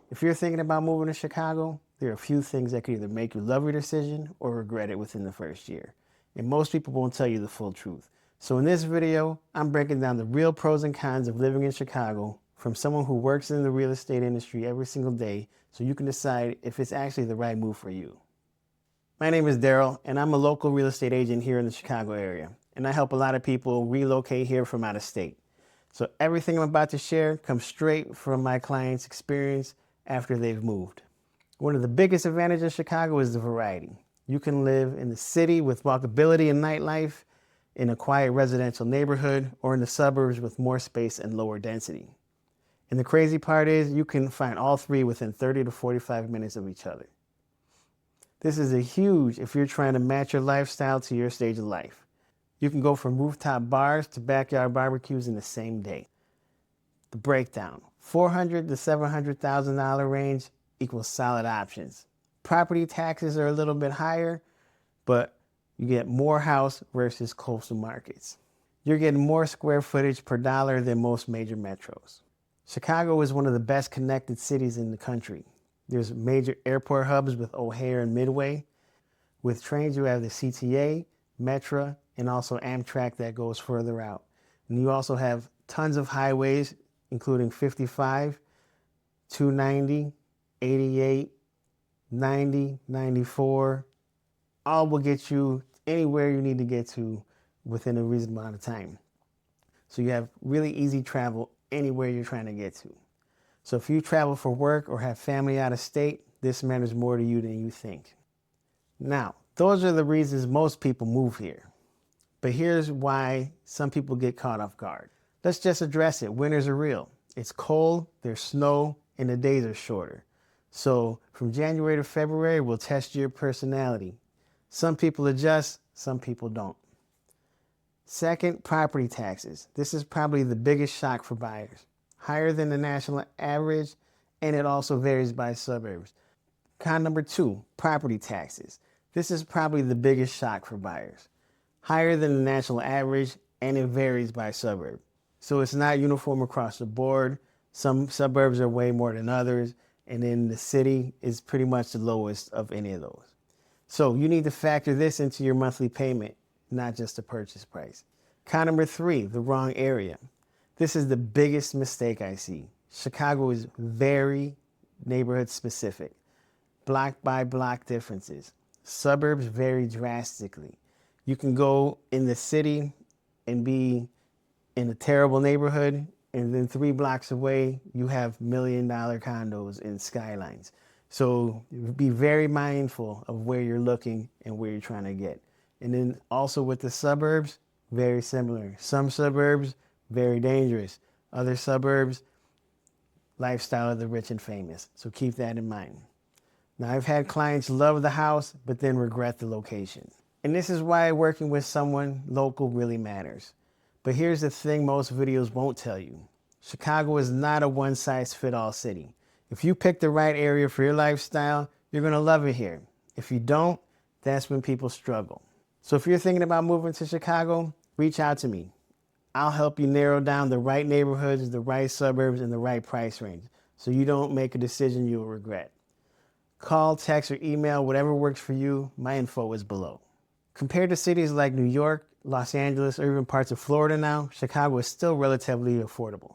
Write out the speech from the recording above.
If you're thinking about moving to Chicago, there are a few things that could either make you love your decision or regret it within the first year. And most people won't tell you the full truth. So in this video, I'm breaking down the real pros and cons of living in Chicago from someone who works in the real estate industry every single day so you can decide if it's actually the right move for you. My name is Darrell, and I'm a local real estate agent here in the Chicago area. And I help a lot of people relocate here from out of state. So everything I'm about to share comes straight from my clients' experience after they've moved. One of the biggest advantages of Chicago is the variety. You can live in the city with walkability and nightlife, in a quiet residential neighborhood, or in the suburbs with more space and lower density. And the crazy part is you can find all three within 30 to 45 minutes of each other. This is a huge if you're trying to match your lifestyle to your stage of life. You can go from rooftop bars to backyard barbecues in the same day. The breakdown, $400,000 to $700,000 range equals solid options. Property taxes are a little bit higher, but you get more house versus coastal markets. You're getting more square footage per dollar than most major metros. Chicago is one of the best connected cities in the country. There's major airport hubs with O'Hare and Midway. With trains, you have the CTA, Metra, and also Amtrak that goes further out. And you also have tons of highways, including 55, 290, 88, 90, 94. All will get you anywhere you need to get to within a reasonable amount of time. So you have really easy travel anywhere you're trying to get to. So if you travel for work or have family out of state, this matters more to you than you think. Now, those are the reasons most people move here. But here's why some people get caught off guard. Let's just address it. Winters are real. It's cold, there's snow, and the days are shorter. So from January to February, we'll test your personality. Some people adjust, some people don't. Second, property taxes. This is probably the biggest shock for buyers. Higher than the national average, and it also varies by suburbs. Con number two, property taxes. This is probably the biggest shock for buyers. Higher than the national average, and it varies by suburb. So it's not uniform across the board. Some suburbs are way more than others, and then the city is pretty much the lowest of any of those. So you need to factor this into your monthly payment, not just the purchase price. Con number three, the wrong area. This is the biggest mistake I see. Chicago is very neighborhood specific, block by block differences. Suburbs vary drastically. You can go in the city and be in a terrible neighborhood, and then 3 blocks away, you have $1 million condos and skylines. So be very mindful of where you're looking and where you're trying to get. And then also with the suburbs, very similar. Some suburbs, very dangerous. Other suburbs, lifestyle of the rich and famous. So keep that in mind. Now, I've had clients love the house, but then regret the location. And this is why working with someone local really matters. But here's the thing most videos won't tell you. Chicago is not a one-size-fits-all city. If you pick the right area for your lifestyle, you're going to love it here. If you don't, that's when people struggle. So if you're thinking about moving to Chicago, reach out to me. I'll help you narrow down the right neighborhoods, the right suburbs, and the right price range so you don't make a decision you'll regret. Call, text, or email, whatever works for you. My info is below. Compared to cities like New York, Los Angeles, or even parts of Florida now, Chicago is still relatively affordable.